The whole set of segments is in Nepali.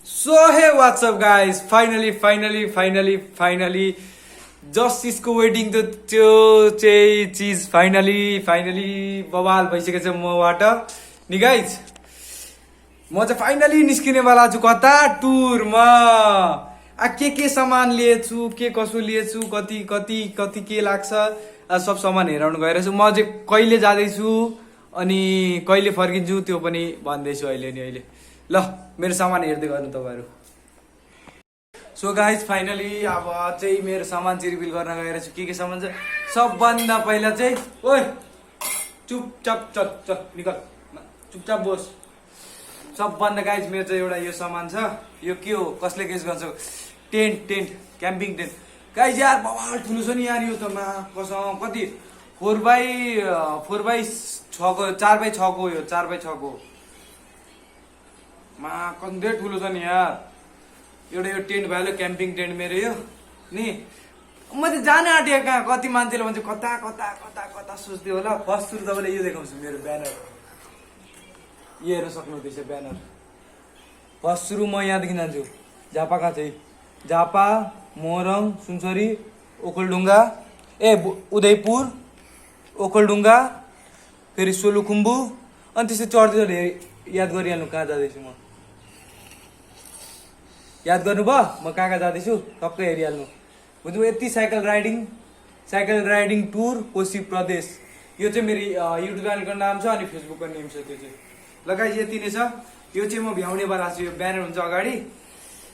So hey, what's up guys? Finally justice को वेटिङ त त्यो चाहिँ चीज फाइनली बवाल भइसकेको छ मबाट नि गाइज। म चाहिँ फाइनली निस्किने वाला छु कता टुरमा। के सामान लिएछु, के कसो लिएछु, कति के लाग्छ सब सामान हेराउनु गइरहेछु। म चाहिँ कहिले जाँदैछु अनि कहिले फर्किन्छु त्यो पनि भन्दैछु अहिले। ल मेरो सामान हेर्दै गर्नु तपाईहरु। सो गाइज फाइनली अब चाहिँ मेरो सामान चाहिँ रिभिल गर्न गइरहेछु। के सामान छ सबभन्दा पहिला चाहिँ ओइ चुपचाप चल निकल, चुपचाप बस। सबभन्दा गाइज मेरो चाहिँ एउटा यो सामान छ। यो के हो कसले गेस गर्छ? Tent camping tent guys. यार बवाल ठुलो छ नि यार यो त। मा कसम कति 4x6 को 4x6 को यो 4x6 को मा कति ठुलो छ नि यार। एउटा यो टेन्ट भयो क्याम्पिङ टेन्ट मेरो यो नि। म चाहिँ जान आँटेँ कहाँ। कति मान्छेले भन्छ कता सोच्दै होला। फर्स्ट सुरु तपाईँले यो देखाउँछु मेरो ब्यानर। यो हेर्न सक्नुहुँदैछ ब्यानर। फर्स्ट सुरु म यहाँदेखि जान्छु। झापा कहाँ चाहिँ झापा, मोरङ, सुनसरी, ओखलढुङ्गा उदयपुर, ओखलढुङ्गा, फेरि सोलुखुम्बु अनि त्यसै चढ्दै याद गरिहाल्नु कहाँ जाँदैछु म। याद गर्नुभयो म कहाँ जाँदैछु टक्कै हेरिहाल्नु। बुझ्नु यति साइकल राइडिङ टुर कोशी प्रदेश। यो चाहिँ मेरो युट्युब च्यानलको नाम छ अनि फेसबुकको नेम छ त्यो चाहिँ। लगाइ यति नै छ। यो चाहिँ म भ्याउनेवाला छु। यो ब्यानर हुन्छ अगाडि।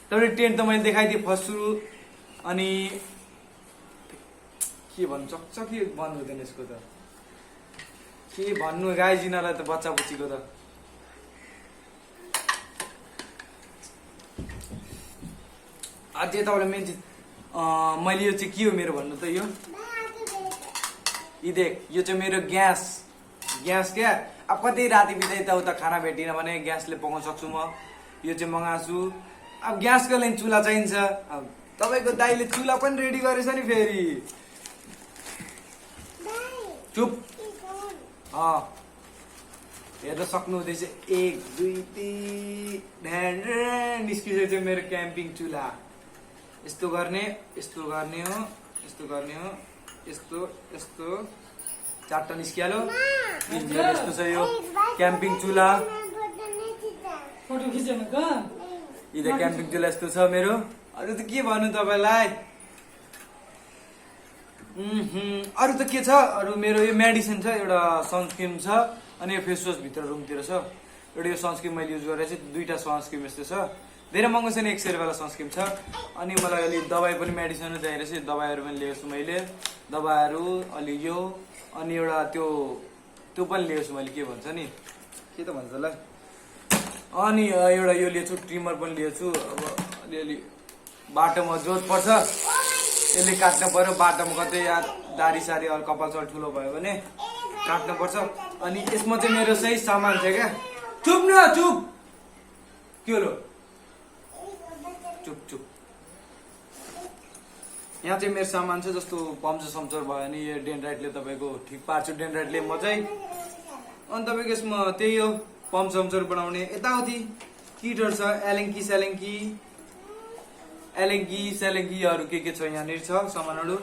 तपाईँले टेन्ट त मैले देखाइदिएँ फर्स्ट सुरु। अनि के भन्नु सक्छ कि बन्द हुँदैन यसको त। के भन्नु गाइज यिनीहरूलाई त बच्चा बुच्चीको त। अझै तपाईँलाई मेन चिज मैले यो चाहिँ के हो मेरो भन्नु त यो देख। यो चाहिँ मेरो ग्यास क्या। अब कतै राति बित्दै यताउता खाना भेटिन भने ग्यासले पकाउन सक्छु म। यो चाहिँ मगाएको छु। अब ग्यासको लागि चुला चाहिन्छ। अब तपाईँको दाइले चुला पनि रेडी गरेछ नि फेरि। चुप हेर्न सक्नुहुँदैछ 1 2 3 निस्किसकेको छ मेरो क्याम्पिङ चुला। यस्तो गर्ने हो यस्तो चारवटा निस्किहाल्यो। यस्तो छ यो क्याम्पिङ चुला। फोटो खिचेन कहाँ क्याम्पिङ चुला यस्तो छ मेरो। अरू त के भन्नु तपाईँलाई। अरू त के छ। अरू मेरो यो मेडिसिन छ, एउटा सनस्क्रिन छ अनि यो फेस वास भित्र रुमतिर छ। एउटा यो सनस्क्रिन मैले युज गरेर चाहिँ 2टा सनस्क्रिन यस्तो छ। धेरै महँगो छैन, 100 रुपियाँवाला सनस्क्रिन छ। अनि मलाई अलि दबाई पनि मेडिसिन चाहिरहेछ। दबाईहरू पनि लिएको छु मैले। दबाईहरू अलि यो अनि एउटा त्यो पनि लिएको छु मैले। के भन्छ नि के त भन्छ होला। अनि एउटा यो लिएको छु ट्रिमर पनि लिएको छु। अब अलिअलि बाटोमा जोत पर्छ यसले काट्नु पर्यो। बाटोमा कतै यार दारी सारी अरू कपाल सपाल ठुलो भयो भने काट्नु पर्छ। अनि यसमा चाहिँ मेरो सही सामान छ क्या। चुप के हो चुप यहाँ चाहिँ मेरो सामान छ। जस्तो पम्चर भयो भने यो डेन्ड्राइटले तपाईँको ठिक पार्छ। डेन्ड्राइटले म चाहिँ अनि तपाईँको यसमा त्यही हो पम्चर बनाउने यताउति किटहरू छ। एलेङ्गी के छ यहाँनिर छ सामानहरू।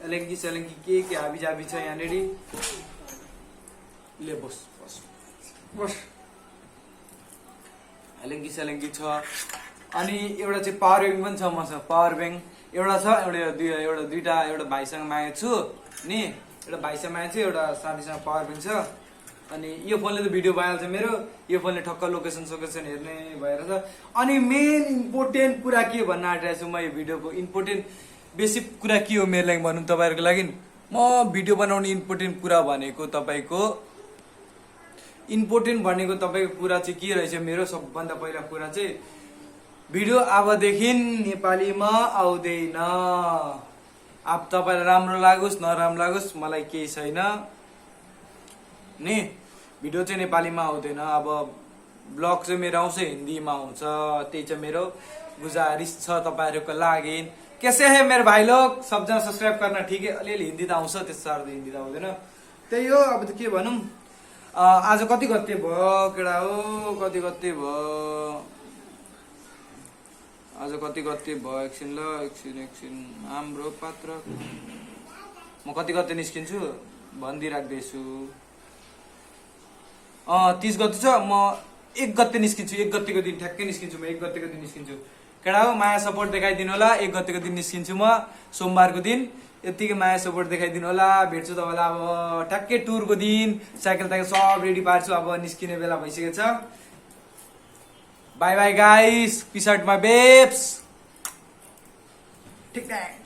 एलेङ्गी के हाबी छ यहाँनिर। ले बस एलेङ्गी छ। अनि एउटा चाहिँ पावर ब्याङ्क पनि छ मसँग। पावर ब्याङ्क एउटा छ, दुईटा एउटा भाइसँग मागेको छु नि। एउटा भाइसँग मागेको छु, एउटा साथीसँग पावर ब्याङ्क छ। अनि यो फोनले त भिडियो भइहाल्छ मेरो। यो फोनले ठक्क लोकेसन हेर्ने भएर छ। अनि मेन इम्पोर्टेन्ट कुरा के भन्न आँटिरहेको छु म यो भिडियोको। इम्पोर्टेन्ट बेसिक कुरा के हो मेरो लागि भन्नु तपाईँहरूको लागि। म भिडियो बनाउने इम्पोर्टेन्ट कुरा भनेको तपाईँको कुरा चाहिँ के रहेछ मेरो। सबभन्दा पहिला कुरा चाहिँ भिडियो अबदेखि नेपालीमा आउँदैन। अब तपाईँलाई राम्रो लागोस् नराम्रो लागोस् मलाई केही छैन नि। भिडियो चाहिँ नेपालीमा आउँदैन। अब ब्लग चाहिँ मेरो आउँछ हिन्दीमा आउँछ। त्यही चाहिँ मेरो गुजारिश छ तपाईँहरूको लागि। कैसे है मेरो भाइ लोग, सबजना सब्सक्राइब गर्न। ठिक है, अलिअलि हिन्दी त आउँछ, त्यस्तो साह्रो त हिन्दी त आउँदैन। त्यही हो। अब त के भनौँ। आज कति गते भयो केडा हो, कति गते भयो आज कति गते भयो एकछिन ल एकछिन हाम्रो पात्र म कति गते निस्किन्छु भनिदिइराख्दैछु 30 गते छ म 1 गते निस्किन्छु 1 गतेको दिन ठ्याक्कै निस्किन्छु म 1 गतेको दिन निस्किन्छु केटा हो माया सपोर्ट देखाइदिनु होला 1 गतेको दिन निस्किन्छु म सोमबारको दिन यतिकै माया सपोर्ट देखाइदिनु होला भेट्छु तपाईँलाई अब ठ्याक्कै टुरको दिन साइकल ताइकल सब रेडी पार्छु अब निस्किने बेला भइसकेको छ bye bye guys peace out my babes ठीक है